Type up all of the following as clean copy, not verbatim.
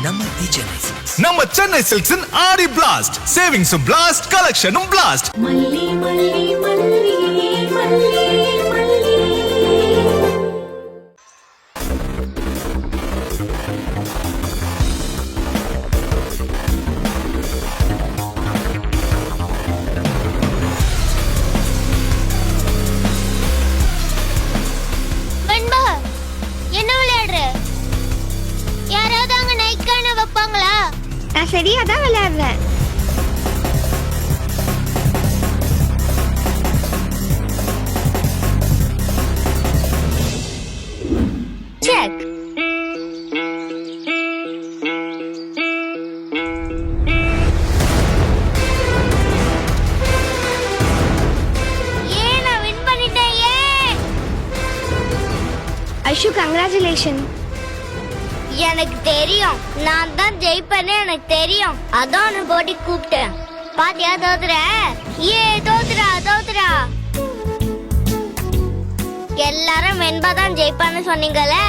நம்ம சென்னை சில்க்ஸின் ஆடி பிளாஸ்ட், சேவிங்ஸும் பிளாஸ்ட், கலெக்ஷனும் பிளாஸ்ட். நான் சரியாதான் விளையாடுறேன். செக். நான் வின் பண்ணிட்டேன். ஐஷு, கங்க்ராச்சுலேஷன். எனக்கு தெரியும், நான் தான் ஜெயிப்பேன்னு எனக்கு தெரியும். அதான் உன்னை போட்டி கூப்பிட்டேன். பாத்தியா, தோத்துற. தோத்துறா. எல்லாரும் வெண்பா தான் ஜெயிப்பான்னு சொன்னீங்களே,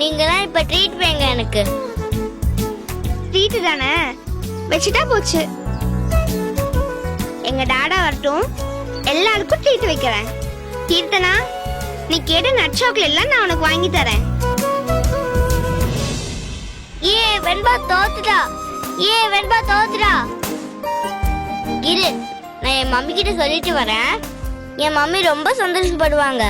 நீங்க தான் இப்ப ட்ரீட் வைங்க. எனக்கு ட்ரீட் தானே, வச்சுட்டா போச்சு. எங்க டாடா வரட்டும், எல்லாருக்கும் ட்ரீட் வைக்கிறேன். கீர்த்தனா, நீ கேட்ட நட் சாக்லேட் எல்லாம் நான் உனக்கு வாங்கி தரேன். வெண்பா தோத்துடா. இரு, நான் என் மம்மி கிட்ட சொல்லிட்டு வரேன். என் மம்மி ரொம்ப சந்தோஷப்படுவாங்க.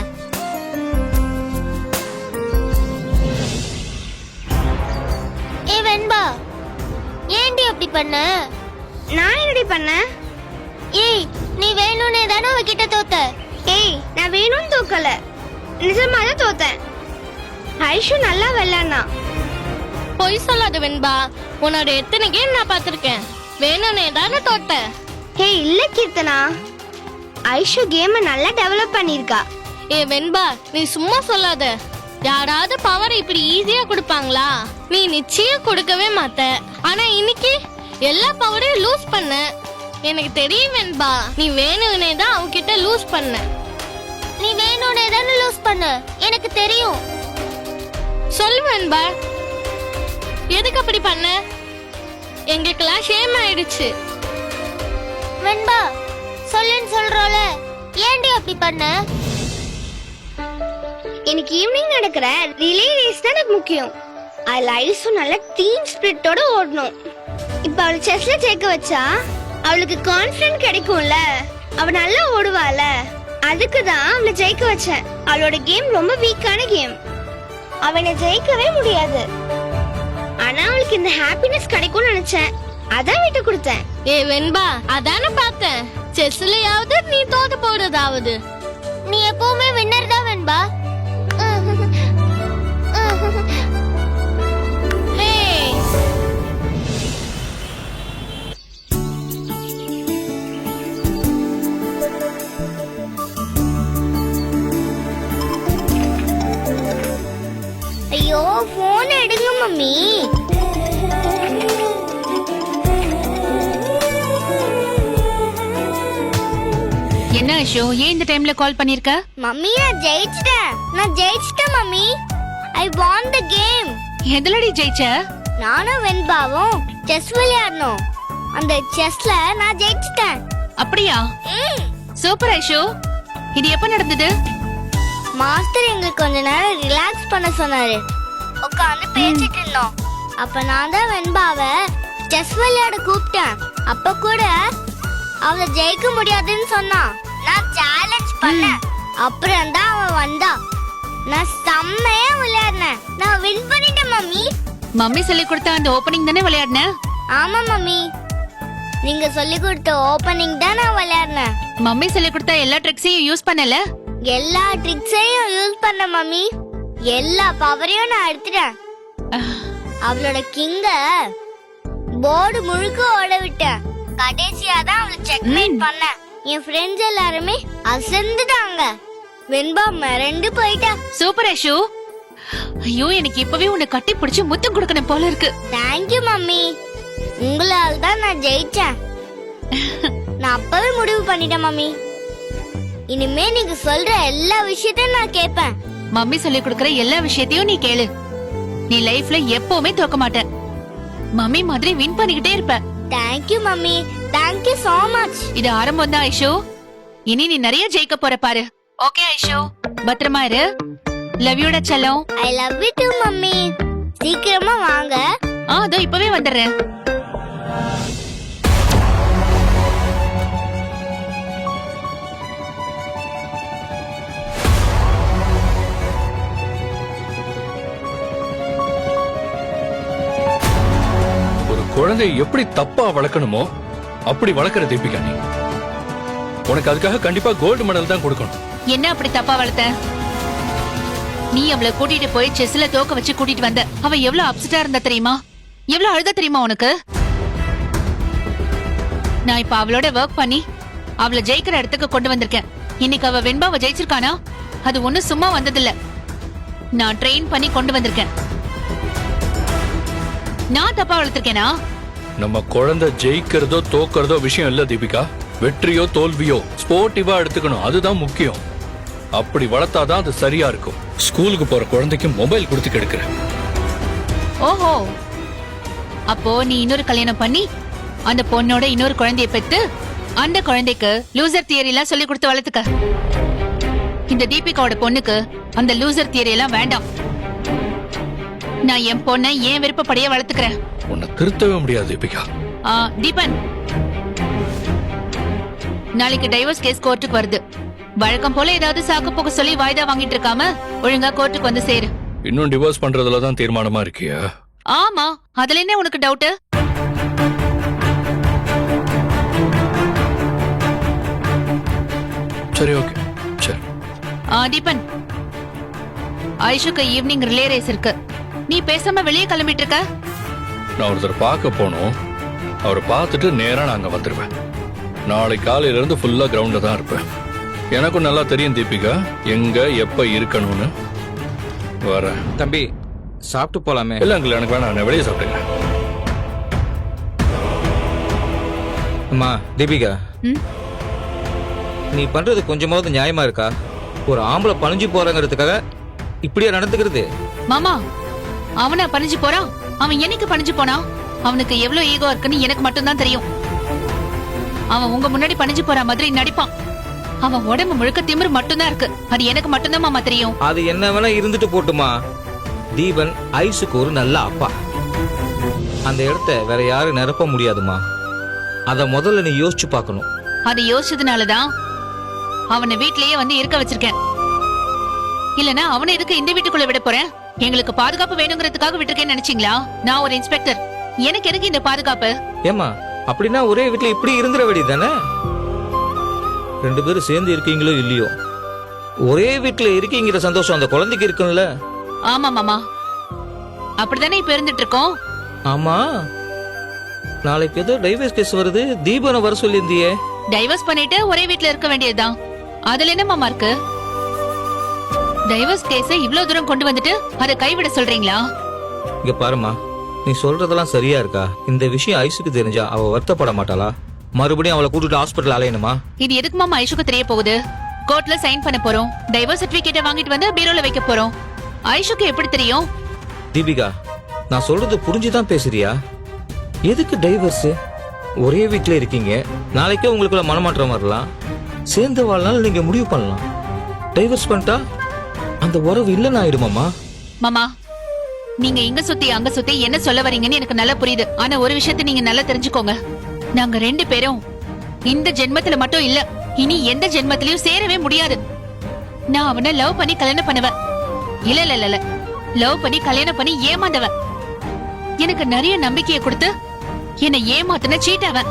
வெண்பா, ஏன்டி அப்படி பண்ண? நான் என்னடி பண்ண? நீ வேணும்னே தானே அவகிட்ட தோத்த. நான் வேணும்னு தோக்கல, நிஜமாதான் தோத்தேன். ஐஷு நல்லா விளையாடுனா. பொய் சொல்லாத வெண்பா, உன்னோட எத்தனை கேம் நான் பார்த்திருக்கேன். வேணும்னே தானே தோட்ட. இல்ல கீர்த்தனா, ஐஷு கேம் நல்லா டெவலப் பண்ணிருக்கா. வெண்பா, நீ சும்மா சொல்லாத. யாராவது பவர் இப்படி ஈஸியா கொடுப்பாங்களா? நீ நிச்சயம் கொடுக்கவே மாட்ட. ஆனா இன்னைக்கு எல்லா பவரையும் லூஸ் பண்ண. எனக்கு தெரியும் வெண்பா, நீ வேணும்னே தான் அவகிட்ட லூஸ் பண்ண. நீ வேணும்னே தானே லூஸ் பண்ண, எனக்கு தெரியும். சொல்லு வெண்பா, எதுக்கு அப்படி பண்ண? எங்களுக்கெல்லாம் ஷேம் ஆயிடுச்சு. வெண்பா, சொல்லுன்னு சொல்றோல, ஏன்டி அப்படி பண்ண? இன்னைக்கு ஈவினிங் நடக்கிற ரிலே ரேஸ் தான் எனக்கு முக்கியம். அதுல ஐசு நல்ல டீம் ஸ்பிரிட்டோட ஓடணும். இப்ப அவளை செஸ்ல ஜெயிக்க வச்சா அவளுக்கு கான்ஃபிடன்ஸ் கிடைக்கும்ல. அவ நல்லா ஓடுவாள, அதுக்கு தான் அவளை ஜெயிக்க வச்சேன். அவளோட கேம் ரொம்ப வீக்கான கேம், அவனை ஜெயிக்கவே முடியாது. ஆனா அவளுக்கு இந்த ஹாப்பினஸ் கிடைக்கும்னு நினைச்சேன், அதான் விட்டு கொடுத்தேன். வெண்பா, அதானே பார்த்தேன். செஸ்லயாவது நீ தோத்து போறதாவது. நீ எப்பவுமே வின்னர் தான் வெண்பா. ஐயோ, போன் எடுங்க மம்மி. என்ன ஐஷு, ஏன் இந்த டைம்ல கால் பண்ணிருக்க? மம்மி, நான் ஜெயிச்சிட்டேன் mummy. I van the game. எதுலடி ஜெயிச்ச? நானும் வெண்பாவும் செஸ் விளையாடணும். அந்த செஸ்ல நான் ஜெயிச்சிட்டேன். அப்படியா? சூப்பர் ஐஷு. இது எப்ப நடந்தது? மாஸ்டர் எங்களுக்கு கொஞ்ச நேரம் ரிலாக்ஸ் பண்ண சொன்னாரு. உட்கார்ந்து பேசிட்டு இருந்தோம். அப்ப நான் தான் வெண்பாவை செஸ் விளையாட கூப்பிட்டேன். அப்ப கூட அவளை ஜெயிக்க முடியாதுன்னு சொன்னா. நான் சேலஞ்ச் பண்ணேன். அப்புறம் தான் அவன் வந்தா. நான் செம்மையா விளையாடினேன். நான் வின் பண்ணிட்டேன் மம்மி. மம்மி சொல்லி கொடுத்த அந்த ஓபனிங் தானே விளையாடுன? ஆமா மம்மி, நீங்க சொல்லி கொடுத்த ஓபனிங் தான் நான் விளையாடினேன். மம்மி சொல்லி கொடுத்த எல்லா ட்ரிக்ஸையும் யூஸ் பண்ணல? எல்லா ட்ரிக்ஸையும் யூஸ் பண்ண மம்மி. எல்லா பவரையும் நான் எடுத்துட்டேன். அவளோட கிங்க போர்டு முழுக்க ஓட விட்டேன். கடைசியா தான் அவளை செக்மேட் பண்ணேன். என் ஃப்ரெண்ட்ஸ் எல்லாருமே அசந்துட்டாங்க. வெண்பா மிரண்டு போயிட்டா. சூப்பர் ஐஷு. ஐயோ, எனக்கு இப்பவே உன்னை கட்டி பிடிச்சு முத்தம் கொடுக்கணும் போல இருக்கு. தேங்க்யூ மம்மி, உங்களால தான் நான் ஜெயிச்சேன். நான் அப்பவே முடிவு பண்ணிட்டேன் மம்மி. இனிமே நீங்க சொல்ற எல்லா விஷயத்தையும் நான் கேட்பேன். மம்மி சொல்லி கொடுக்கற எல்லா விஷயத்தையும் நீ கேளு. நீ லைஃப்ல எப்பவுமே தோக்க மாட்ட. மம்மி மாதிரி வின் பண்ணிக்கிட்டே இருப்ப. Thank you mummy, thank you so much. இது ஆரம்பம் தான் ஐஷு. இனி நீ நிறைய ஜெயிக்க போற பாரு. ஓகே ஐஷு, பத்திரமா இரு. லவ் யூடா செல்லம். I love you to mummy. சீக்கிரமா வாங்க. அதோ இப்பவே வந்துடுறேன். குழந்தையை எப்படி தப்பா வளர்க்கணுமோ அப்படி வளர்க்கற தீபிகா நீ. உனக்கு அதுக்காக கண்டிப்பா கோல்டு மெடல் தான் கொடுக்கணும். என்ன அப்படி தப்பா வளர்த்த? நீ அவளை கூட்டிட்டு போய் செஸ்ல தோக்க வச்சு கூட்டிட்டு வந்த. அவ எவ்வளவு அப்செட்டா இருந்தா தெரியுமா? எவ்வளவு அழுத தெரியுமா உனக்கு? நான் இப்ப அவளோட ஒர்க் பண்ணி அவளை ஜெயிக்கிற இடத்துக்கு கொண்டு வந்திருக்கேன். இன்னைக்கு அவ வெண்பாவை ஜெயிச்சிருக்கானா? அது ஒண்ணும் சும்மா வந்ததில்ல. நான் ட்ரெயின் பண்ணி கொண்டு வந்திருக்கேன். நான் தப்பா வளர்த்திருக்கேனா? நம்ம குழந்தை ஜெயிக்கிறதோ தோக்கிறதோ விஷயம் இல்ல தீபிகா. வெற்றியோ தோல்வியோ ஸ்போர்ட்டிவா எடுத்துக்கணும், அதுதான் முக்கியம். அப்படி வளர்த்தாதான் அது சரியா இருக்கும். ஸ்கூலுக்கு போற குழந்தைக்கு மொபைல் கொடுத்து கெடுக்கிற. ஓஹோ, அப்போ நீ இன்னொரு கல்யாணம் பண்ணி அந்த பொண்ணோட இன்னொரு குழந்தைய பெத்து அந்த குழந்தைக்கு லூசர் தியரி எல்லாம் சொல்லி கொடுத்து வளர்த்துக்க. இந்த தீபிகாவோட பொண்ணுக்கு அந்த லூசர் தியரி எல்லாம் வேண்டாம். நான் என் பொண்ணை ஏன் விருப்பப்படியே வளர்த்துக்கிறேன். உன்னை திருத்தவே முடியாது தீபிகா. தீபன், நாளைக்கு டைவர்ஸ் கேஸ் கோர்ட்டுக்கு வருது. வழக்கம் போல ஏதாவது சாக்கு போக்கு சொல்லி வாய்தா வாங்கிட்டு இருக்காம ஒழுங்கா கோர்ட்டுக்கு வந்து சேரு. இன்னும் டிவோர்ஸ் பண்றதுலதான் தீர்மானமா இருக்கியா? ஆமா, அதுல என்ன உனக்கு டவுட்? சரி, ஓகே, சரி. தீபன், ஐஷுக்கு ஈவினிங் ரிலே ரேஸ் இருக்கு. நீ பேசாம வெளியே கிளம்பிட்டு இருக்க. நான் ஒருத்தர் பார்க்க போனோம். அவரை பார்த்துட்டு நேரா நாங்க வந்துருவேன். நாளை காலையில இருந்து ஃபுல்லா கிரவுண்ட்ல தான் இருப்பேன். எனக்கும் நல்லா தெரியும் தீபிகா எங்க எப்ப இருக்கணும்னு. வரேன் தம்பி, சாப்பிட்டு போலாமே? இல்ல அங்கிள், எனக்கு வேணாம், நான் வெளியே சாப்பிட்டுக்கிறேன். அம்மா தீபிகா, ம்? நீ பண்றது கொஞ்சமாவது நியாயமா இருக்கா? ஒரு ஆம்பளை பணிஞ்சு போறங்கிறதுக்காக இப்படியா நடந்துக்கிறது? மாமா, அவனா பணிஞ்சு போறான்? அவன் என்னைக்கு பணிஞ்சு போனா? அவனுக்கு எவ்வளவு ஈகோ இருக்குன்னு எனக்கு மட்டும்தான் தெரியும். அவன் உங்க முன்னாடி பணிஞ்சு போற மாதிரி நடிப்பான். அவன் உடம்பு முழுக்க திமிரு மட்டும்தான் இருக்கு. அது எனக்கு மட்டும்தான் மாமா தெரியும். அது என்ன வேணா இருந்துட்டு போட்டுமா. தீபன் ஐசுக்கு ஒரு நல்ல அப்பா. அந்த இடத்த வேற யாரும் நிரப்ப முடியாதுமா. அத முதல்ல நீ யோசிச்சு பார்க்கணும். அது யோசிச்சதுனாலதான் அவனை வீட்லயே வந்து இருக்க வச்சிருக்கேன். இல்லனா அவனை எதுக்கு இந்த வீட்டுக்குள்ள விட போறேன்? எங்களுக்கு பாதுகாப்பு வேணுங்கிறதுக்காக விட்டுருக்கேன்னு நினைச்சீங்களா? நான் ஒரு இன்ஸ்பெக்டர், எனக்கு எதுக்கு இந்த பாதுகாப்பு? ஏமா, அப்படின்னா ஒரே வீட்டுல இப்படி இருந்துற வேண்டியதானே? ரெண்டு பேரும் சேர்ந்து இருக்கீங்களோ இல்லையோ, ஒரே வீட்டுல இருக்கீங்கிற சந்தோஷம் அந்த குழந்தைக்கு இருக்கும்ல. ஆமா மாமா, அப்படித்தானே இப்ப இருந்துட்டு இருக்கோம். ஆமா, நாளைக்கு ஏதோ டைவர்ஸ் கேஸ் வருது. தீபனை வர சொல்லியிருந்தியே. டைவர்ஸ் பண்ணிட்டு ஒரே வீட்ல இருக்க வேண்டியதுதான். அதுல என்ன மாமா இருக்கு? டைவர்ஸ் கேஸ இவ்வளவு தூரம் கொண்டு வந்துட்டு அதை கைவிட சொல்றீங்களா? இங்க பாருமா, நீ சொல்றதெல்லாம் சரியா இருக்கா? இந்த விஷயம் ஐசுக்கு தெரிஞ்சா அவ வருத்தப்பட மாட்டாளா? மறுபடியும் அவளை கூட்டிட்டு ஹாஸ்பிட்டல் அலையணுமா? இது எதுக்கு மாமா ஐஷுக்கு தெரிய போகுது? கோர்ட்ல சைன் பண்ண போறோம். டைவர்ஸ் சர்டிபிகேட்டை வாங்கிட்டு வந்து பீரோல வைக்க போறோம். ஐஷுக்கு எப்படி தெரியும்? தீபிகா, நான் சொல்றது புரிஞ்சுதான் பேசுறியா? எதுக்கு டைவர்ஸ்? ஒரே வீட்டுல இருக்கீங்க, நாளைக்கே உங்களுக்குள்ள மனமாற்றம் வரலாம். சேர்ந்து வாழ்நாள் நீங்க முடிவு பண்ணலாம். டைவர்ஸ் பண்ணிட்டா அந்த உறவு இல்லைன்னு ஆயிடுமாமா. மாமா, நீங்க இங்க சுத்தி அங்க சுத்தி என்ன சொல்ல வரீங்கன்னு எனக்கு நல்லா புரியுது. ஆனா ஒரு விஷயத்தை நீங்க நல்லா தெரிஞ்சுக்கோங்க. நாங்க ரெண்டு பேரும் இந்த ஜென்மத்துல மட்டும் இல்ல, இனி எந்த ஜென்மத்திலயும் சேரவே முடியாது. நான் அவனை லவ் பண்ணி கல்யாணம் பண்ணுவேன். இல்ல இல்ல இல்ல, லவ் பண்ணி கல்யாணம் பண்ணி ஏமாந்தவன். எனக்கு நிறைய நம்பிக்கையை கொடுத்து என்னை ஏமாத்தின சீட் அவன்.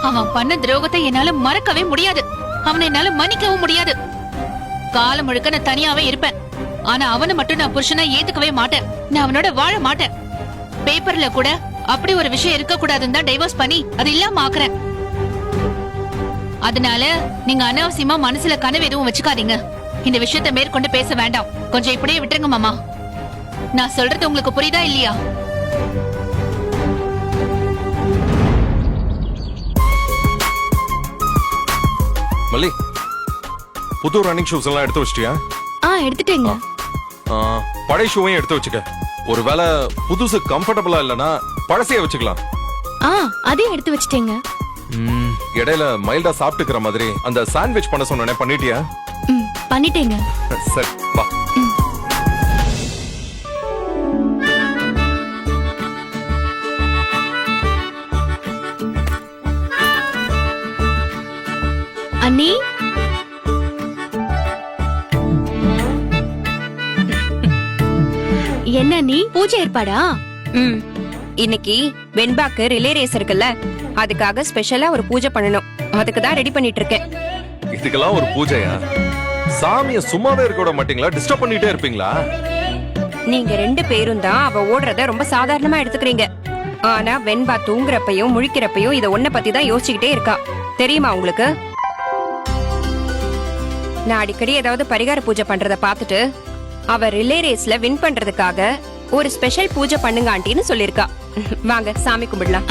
அவன் பண்ண துரோகத்தை என்னால மறக்கவே முடியாது. அவனை என்னால மன்னிக்கவும் முடியாது. காலம் முழுக்க நான் தனியாவே இருப்பேன். ஆனா அவனை மட்டும் நான் புருஷனா ஏத்துக்கவே மாட்டேன். நான் அவனோட வாழ மாட்டேன். பேப்பர்ல கூட அப்படி ஒரு விஷயம் இருக்க கூடாதுன்னு தான் டைவர்ஸ் பண்ணி அது இல்லாம ஆக்குறேன். அதனால நீங்க அனாவசியமா மனசுல கனவு எதுவும் வச்சுக்காதீங்க. இந்த விஷயத்தை மேற்கொண்டு பேச வேண்டாம். கொஞ்சம் இப்படியே விட்டுருங்க மாமா. நான் சொல்றது உங்களுக்கு புரியுதா இல்லையா? மல்லி, புது ரன்னிங் ஷூஸ் எல்லாம் எடுத்து வச்சிட்டியா? எடுத்துட்டேங்க. பழைய ஷூவையும் எடுத்து வச்சுக்க. ஒருவேளை புதுசு கம்ஃபர்டபுளா இல்லனா பழசையே வச்சுக்கலாம். அதையும் எடுத்து வச்சிட்டேங்க. இடையில மைல்டா சாப்பிட்டுக்கிற மாதிரி அந்த சாண்ட்விச் பண்ண சொன்னேனே, பண்ணிட்டியா? பண்ணிட்டேங்க. சரி வா. அண்ணி, என்ன நீ பூஜை ஏற்பாடா? இன்னைக்கு வெண்பாக்கு ரிலே ரேஸ் இருக்குல்ல, அதுக்காக ஸ்பெஷலா ஒரு பூஜை பண்ணணும். அதுக்கு தான் ரெடி பண்ணிட்டு இருக்கேன். இதுக்கெல்லாம் ஒரு பூஜையா? சாமிய சும்மாவே இருக்க விட மாட்டீங்களா? டிஸ்டர்ப் பண்ணிட்டே இருப்பீங்களா? நீங்க 2 பேரும் தான் அவ ஓடுறத ரொம்ப சாதாரணமா எடுத்துக்கிறீங்க. ஆனா வெண்பா தூங்குறப்பையும் முழிக்கிறப்பையும் இத ஒன்ன பத்தி தான் யோசிச்சுக்கிட்டே இருக்கா. தெரியுமா உங்களுக்கு? நான் அடிக்கடி ஏதாவது பரிகார பூஜை பண்றத பார்த்துட்டு அவ ரிலே ரேஸ்ல வின் பண்றதுக்காக ஒரு ஸ்பெஷல் பூஜை பண்ணுங்க ஆண்டின்னு சொல்லிருக்கா. வாங்க சாமி கும்பிடலாம்.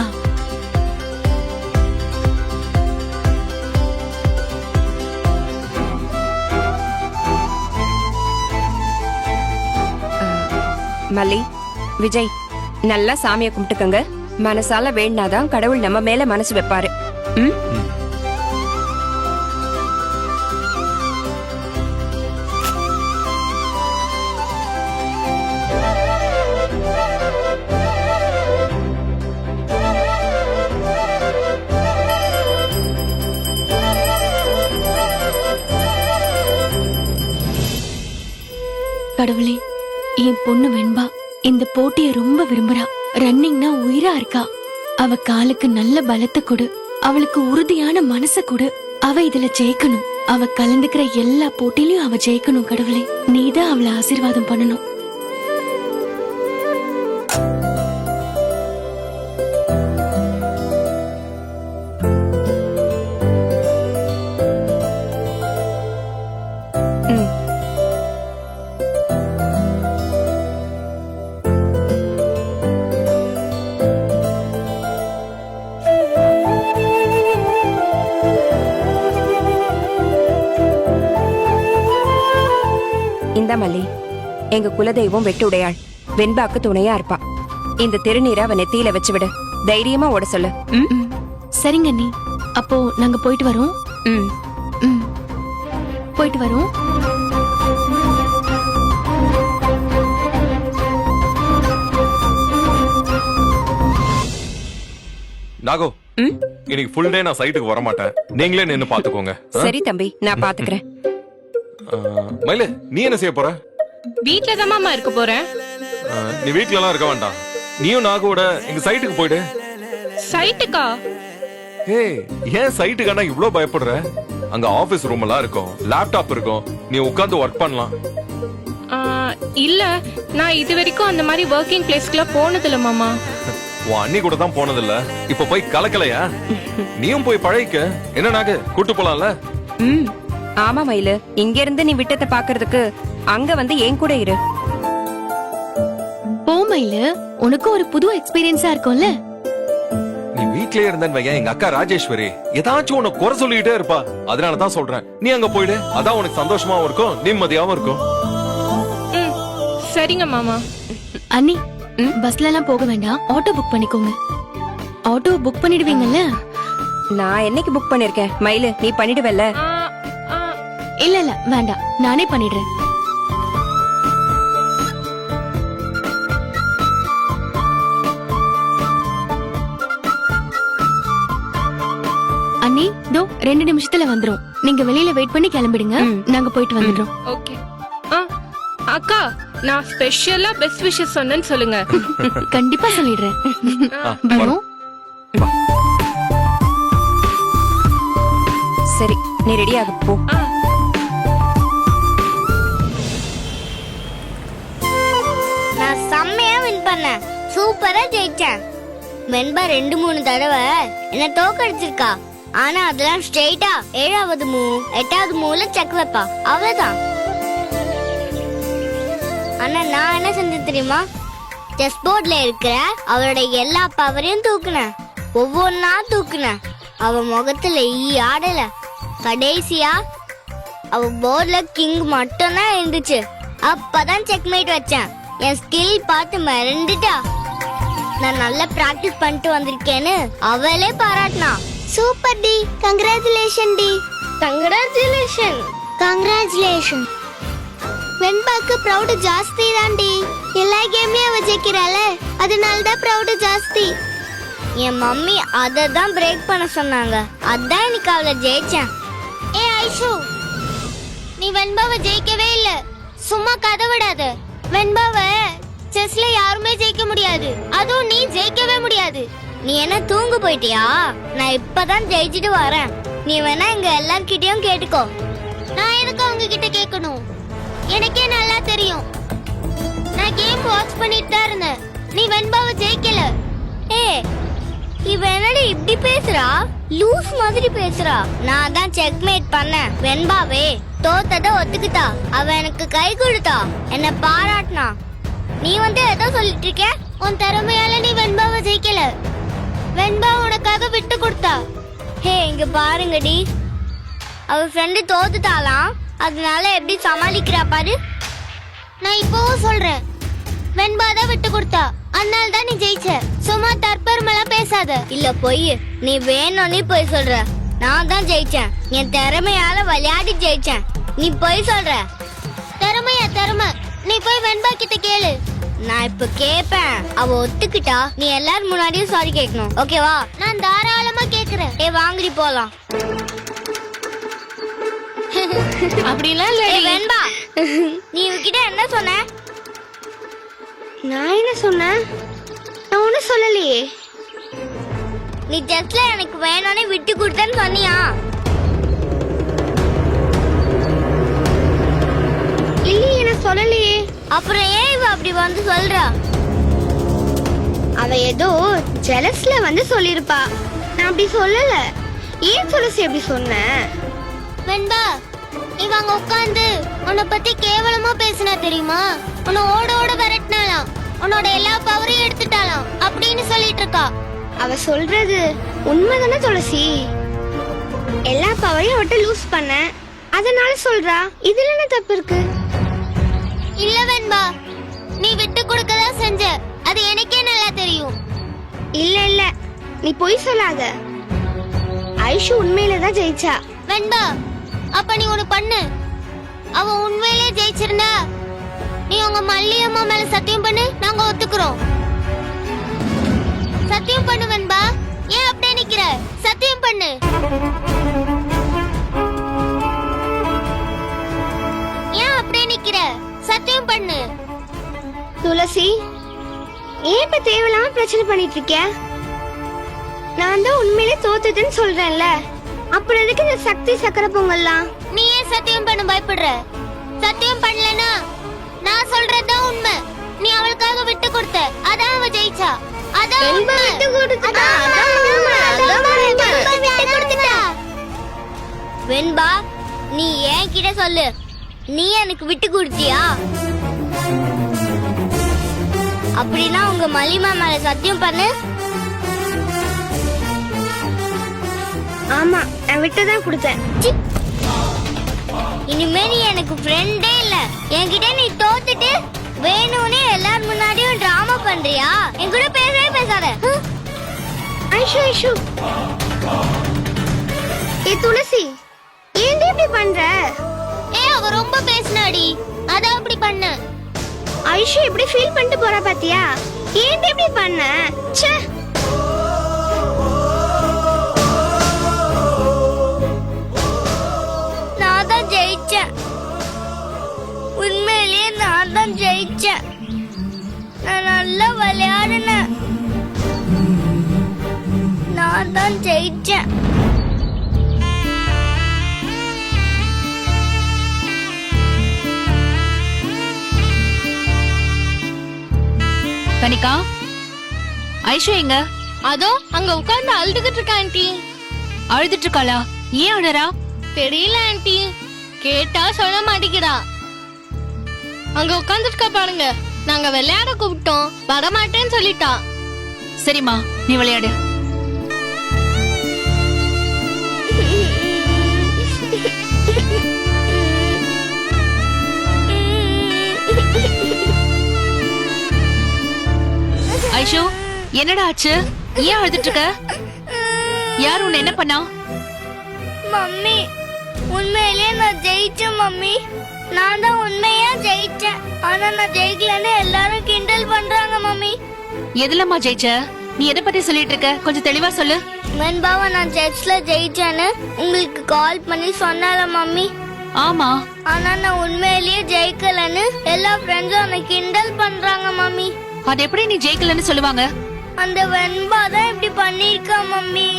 மல்லி, விஜய், நல்லா சாமியை கும்பிட்டுக்கங்க. மனசால வேணாதான் கடவுள் நம்ம மேல மனசு வைப்பாரு. கடவுளே, என் பொண்ணு வெண்பா இந்த போட்டிய ரொம்ப விரும்புறா. ரன்னிங்னா உயிரா இருக்கா. அவ காலுக்கு நல்ல பலத்தை கொடு, அவளுக்கு உறுதியான மனச கொடு. அவ இதுல ஜெயிக்கணும். அவ கலந்துக்கிற எல்லா போட்டியிலயும் அவ ஜெயிக்கணும். கடவுளே, நீதான் அவளை ஆசீர்வாதம் பண்ணணும். இந்த மல்லி, எங்க குலதெய்வம் வெட்டுடையாள். வெண்பாக்கு துணையா இருப்பா. இந்த திருநீரை அவ நெத்தியில வச்சு விடு. தைரியமா ஓட சொல்லு. சரிங்க நீ. அப்போ நாங்க போயிட்டு வரோம். போயிட்டு வரோம். நாகோ, இன்னைக்கு ஃபுல் டே நான் சைட்டுக்கு வர மாட்டேன். நீங்களே நின்னு பாத்துக்கோங்க. சரி தம்பி, நான் பாத்துக்கிறேன். மயிலு, நீ என்ன செய்ய போற? வீட்ல தான் மாமா இருக்க போறேன். நீ வீட்ல எல்லாம் இருக்க வேண்டாம். நீயும் நாகோட எங்க சைட்டுக்கு போயிடு. சைட்டுக்கா? ஏய், ஏன் சைட்டுக்கானா இவ்ளோ பயப்படுற? அங்க ஆபீஸ் ரூம் எல்லாம் இருக்கும், லேப்டாப் இருக்கும், நீ உட்கார்ந்து ஒர்க் பண்ணலாம். இல்ல, நான் இது வரைக்கும் அந்த மாதிரி ஒர்க்கிங் பிளேஸ்க்குலாம் போனது இல்ல மாமா. உன் அண்ணி கூட தான் போனதில்ல, இப்ப போய் கலக்கலையா? நீயும் போய் பழகிக்க. என்ன நாகு, கூட்டு போலாம்ல? ஆமா மயிலு, இங்க இருந்து நீ விட்டத்தை பாக்குறதுக்கு அங்க வந்து என் கூட இரு. போமையில உனக்கு ஒரு புது எக்ஸ்பீரியன்ஸா இருக்கும்ல. நீ வீட்லயே இருந்தேன்னு வையேன், எங்க அக்கா ராஜேஸ்வரி ஏதாச்சும் உன்னை குறை சொல்லிட்டே இருப்பா. அதனாலதான் சொல்றேன், நீ அங்க போயிடு. அதான் உனக்கு சந்தோஷமாவும் இருக்கும், நிம்மதியாவும் இருக்கும். சரிங்க மாமா. அண்ணி, பஸ்ல எல்லாம் போக வேண்டாம், ஆட்டோ புக் பண்ணிக்கோங்க. ஆட்டோ புக் பண்ணிடுவீங்கல்ல? நான் என்னைக்கு புக் பண்ணிருக்கேன் மயிலு, நீ பண்ணிடுவல்ல? இல்ல இல்ல வேண்டாம், நானே பண்ணிடுறேன். அண்ணி, தோ 2 நிமிஷத்துல வந்துரும். நீங்க வெளியில வெயிட் பண்ணி கிளம்பிடுங்க. நாங்க போயிட்டு வந்துடுறோம். ஓகே. அக்கா, நான் ஸ்பெஷலா பெஸ்ட் விஷஸ் சொன்னேன்னு சொல்லுங்க. கண்டிப்பா சொல்லிடுறேன். வரோம். சரி, நீ ரெடியாக போ. நான் செம்மையா வின் பண்ணேன். சூப்பரா ஜெயிச்சேன். வெண்பா 2-3 தடவை என்ன தோக்கடிச்சிருக்கா. ஆனா அதெல்லாம் ஸ்ட்ரெயிட்டா 7வது மூ 8வது மூல செக் வைப்பா. அவ்வளவுதான். ஆனா நான் என்ன செஞ்சேன் தெரியுமா? செஸ் போர்ட்ல இருக்கிற அவரோட எல்லா பவரையும் தூக்குனேன். ஒவ்வொன்னா தூக்குனேன். அவ முகத்துல ஆடல. கடைசியா அவ போர்ட்ல கிங் மட்டும் தான் இருந்துச்சு. அப்பதான் செக்மேட் வச்சேன். என் ஸ்கில் பார்த்து மிரண்டுட்டா. நான் நல்லா பிராக்டிஸ் பண்ணிட்டு வந்திருக்கேன்னு அவளே பாராட்டினா. சூப்பர் டி, கங்க்ராச்சுலேஷன் டி. கங்க்ராச்சுலேஷன். கங்க்ராச்சுலேஷன். வெண்பாக்கு ப்ரௌட் ஜாஸ்தி தான்டி. எல்லா கேம்லயும் அவ ஜெயிக்கிறாள, அதனால தான் ப்ரௌட் ஜாஸ்தி. என் மம்மி அதை தான் பிரேக் பண்ண சொன்னாங்க. அதான் எனக்கு அவளை ஜெயிச்சேன். ஏ ஐஷு, நீ வெண்பாவை ஜெயிக்கவே இல்ல. சும்மா கதை விடாத. வெண்பாவை செஸ்ல யாருமே ஜெயிக்க முடியாது, அதுவும் நீ ஜெயிக்கவே முடியாது. நீ என்ன தூங்கு போயிட்டியா? நான் இப்பதான் ஜெயிச்சுட்டு வரேன். நீ வேணா எங்க எல்லார்கிட்டயும் கேட்டுக்கோ. நான் எதுக்கு அவங்க கிட்ட கேட்கணும்? எனக்கே நல்லா தெரியும். நான் கேம் வாட்ச் பண்ணிட்டு தான் இருந்தேன். நீ வெண்பாவை ஜெயிக்கல. ஏ, இவ என்னடி இப்படி பேசுறா? லூஸ் மாதிரி பேசுறா. நான் தான் செக்மேட் பண்ணேன். வெண்பாவே தோத்தத ஒத்துக்கிட்டா. அவ எனக்கு கை கொடுத்தா, என்ன பாராட்டினா. நீ வந்து ஏதோ சொல்லிட்டு இருக்க? உன் திறமையால நீ வெண்பாவை ஜெயிக்கல. வெண்பா உனக்காக விட்டு கொடுத்தா. ஹே, இங்க பாருங்கடி, அவ ஃப்ரெண்டு தோத்துட்டாலாம். அதனால எப்படி சமாளிக்கிறா பாரு. நான் இப்பவும் சொல்றேன், வெண்பா தான் விட்டு கொடுத்தா, அதனால தான் நீ ஜெயிச்ச. சும்மா தற்பெருமெல்லாம் பேசாத. இல்ல பொய், நீ வேணும்னு பொய் சொல்ற. நான் தான் ஜெயிச்சேன். என் திறமையால விளையாடி ஜெயிச்சேன். நீ பொய் சொல்ற. திறமையா திறமை? நீ போய் வெண்பா கிட்ட கேளு. நான் இப்ப கேப்பேன். அவ ஒத்துக்கிட்டா நீ எல்லாரும் முன்னாடியும் சாரி கேட்கணும், ஓகேவா? நான் தாராளமா கேக்குறேன். ஏ வாங்கடி போலாம். அப்படிலாம் இல்ல. ஏய் வெண்பா, நீ இவகிட்ட என்ன சொன்ன? நான் என்ன சொன்னேன்? நான் ஒன்னும் சொல்லலையே. நீ ஜஸ்ட்ல எனக்கு வேணும்னு விட்டு கொடுத்தேன்னு சொன்னியா? இல்லையே, நான் சொல்லலையே. அப்புறம் ஏன் இவ அப்படி வந்து சொல்றா? அவ ஏதோ ஜெலஸ்ல வந்து சொல்லிருப்பா. நான் அப்படி சொல்லல. ஏன் துளசி அப்படி சொன்ன? வெண்பா, இவங்க உட்கார்ந்து உன்னை பத்தி கேவலமா பேசினா தெரியுமா? உன்னை ஓட ஓட விரட்டினாலாம், உன்னோட எல்லா பவரையும் எடுத்துட்டாலாம் அப்படின்னு சொல்லிட்டு இருக்கா. அவ சொல்றது உண்மைதானே துளசி? எல்லா பவரையும் அவட்ட லூஸ் பண்ண, அதனால சொல்றா. இதுல என்ன தப்பு இருக்கு? இல்ல வெண்பா, நீ விட்டு கொடுக்கதான் செஞ்ச. அது எனக்கே நல்லா தெரியும். இல்ல இல்ல, நீ பொய் சொல்லாத. ஐஷு உண்மையில தான் ஜெயிச்சா. வெண்பா, அப்ப நீ ஒண்ணு பண்ணு. அவ உண்மையிலே ஜெயிச்சிருந்தா நீ உங்க மல்லியம்மா மேல சத்தியம் பண்ணு. நாங்க ஒத்துக்கிறோம். சத்தியம் பண்ணு வெண்பா. ஏன் அப்படியே நிக்கிற? சத்தியம் பண்ணு. ஏன் அப்படியே நிக்கிற? சத்தியம் பண்ணு. துளசி, ஏன் இப்ப தேவையில்லாம பிரச்சனை பண்ணிட்டு இருக்க? நான் தான் உண்மையிலே தோத்துட்டேன்னு சொல்றேன்ல, அப்புறம் எதுக்கு இந்த சக்தி சக்கர பொங்கல்லாம்? நீ ஏன் சத்தியம் பண்ண பயப்படுற? சத்தியம் பண்ணலனா நான் சொல்றதுதான் உண்மை. நீ அவளுக்காக விட்டு கொடுத்த, அதான் அவ ஜெயிச்சா. அதான் உண்மை. விட்டு கொடுத்துட்டா. வெண்பா, நீ ஏன் கிட்ட சொல்லு. நீ எனக்கு விட்டு கொடுத்தியா? அப்படின்னா உங்க மலிமா மேல சத்தியம் பண்ணு. ஆமா, நான் விட்டுதான் கொடுத்தேன். இனிமே நீ எனக்கு ஃப்ரெண்டே இல்ல. என்கிட்ட நீ தோத்துட்டு வேணும்னே எல்லாரும் முன்னாடியும் டிராமா பண்றியா? என் கூட பேசவே பேசாத. ஐஷு ஐஷு, ஏ துளசி, ஏன் இப்படி பண்ற? அவ ரொம்ப பேசினாடி, அதான் அப்படி பண்ண. ஐஷு எப்படி ஃபீல் பண்ணிட்டு போறா பாத்தியா? ஏன் இப்படி பண்ண? ச்சே, நான் தான் ஜெயிச்சேன். உண்மையிலேயே நான் தான் ஜெயிச்சேன். நான் நல்லா விளையாடினேன். நான் தான் ஜெயிச்சேன். கனிகா, ஐஷு எங்க? அதோ அங்க உட்கார்ந்து அழுதுகிட்டு இருக்கா ஆண்டி. அழுதுட்டு இருக்காளா? ஏன் அழறா? தெரியல ஆண்டி, கேட்டா சொல்ல மாட்டேங்கிறா. அங்க உட்கார்ந்துருக்கா பாருங்க. நாங்க விளையாட கூப்பிட்டோம், வரமாட்டேன்னு சொல்லிட்டா. சரிம்மா, நீ விளையாடு. ஐஷு என்னடா ஆச்சு? ஏன் அழுதுட்டு இருக்க? யார் உன்னை என்ன பண்ணா? மம்மி உண்மையிலேயே நான் ஜெயிச்சேன் மம்மி. நான் தான் உண்மையா ஜெயிச்சேன். ஆனா நான் ஜெயிக்கலன்னு எல்லாரும் கிண்டல் பண்றாங்க மம்மி. எதுலம்மா ஜெயிச்ச? நீ எதை பத்தி சொல்லிட்டு இருக்க? கொஞ்சம் தெளிவா சொல்லு. வெண்பாவை நான் சர்ச்ல ஜெயிச்சேன்னு உங்களுக்கு கால் பண்ணி சொன்னால மம்மி. ஆமா, ஆனா நான் உண்மையிலேயே ஜெயிக்கலன்னு எல்லா ஃப்ரெண்ட்ஸும் என்னை கிண்டல் பண்றாங்க மம்மி. அது எப்படி நீ ஜெயிக்கலன்னு சொல்லுவாங்க? அந்த வெண்பா தான் இப்படி பண்ணிருக்கா மம்மி.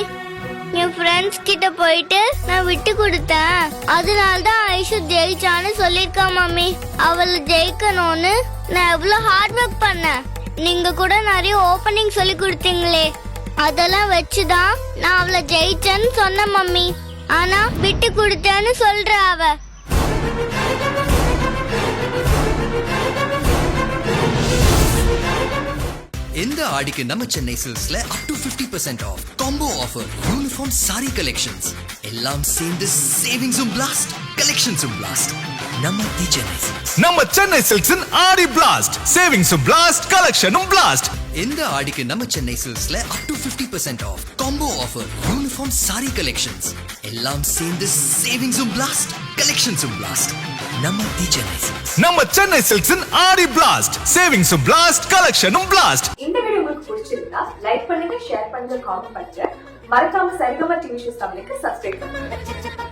என் ஃப்ரெண்ட்ஸ் கிட்ட போயிட்டு நான் விட்டு கொடுத்தேன், அதனால தான் ஐஷு ஜெயிச்சான்னு சொல்லிருக்கா மம்மி. அவளை ஜெயிக்கணும்னு நான் எவ்வளவு ஹார்ட் ஒர்க் பண்ணேன். நீங்க கூட நிறைய ஓபனிங் சொல்லி கொடுத்தீங்களே, அதெல்லாம் வச்சுதான் நான் அவளை ஜெயிச்சேன்னு சொன்ன மம்மி. ஆனா விட்டு கொடுத்தேன்னு சொல்ற அவ. இந்த ஆடிக்கு நம்ம சென்னை சில்க்ஸ்ல up to 50% off combo offer uniform sari collections எல்லாம் சேர்ந்து சேவிங்ஸும் பிளாஸ்ட் கலெக்ஷன்ஸும் பிளாஸ்ட். நம்ம தி சென்னை சில்க்ஸ். நம்ம சென்னை சில்க்ஸின் ஆடி பிளாஸ்ட் சேவிங்ஸும் பிளாஸ்ட் கலெக்ஷனும் பிளாஸ்ட். இந்த ஆடிக்கு நம்ம சென்னை சில்க்ஸ்ல up to 50% off combo offer uniform sari collections எல்லாம் சேர்ந்து சேவிங்ஸும் பிளாஸ்ட் கலெக்ஷன்ஸும் பிளாஸ்ட். நம்ம தி சென்னை சில்க்ஸ். நம்ம சென்னை சில்க்ஸின் ஆடி பிளாஸ்ட் சேவிங்ஸும் பிளாஸ்ட் கலெக்ஷனும் பிளாஸ்ட். இந்த வீடியோ உங்களுக்கு பிடிச்சிருந்தா லைக் பண்ணுங்க, ஷேர் பண்ணுங்க, காமெண்ட் பண்ணுங்க. மறக்காம சரிகமா டிவி ஷோஸ் தமிழுக்கு சப்ஸ்கிரைப் பண்ணுங்க.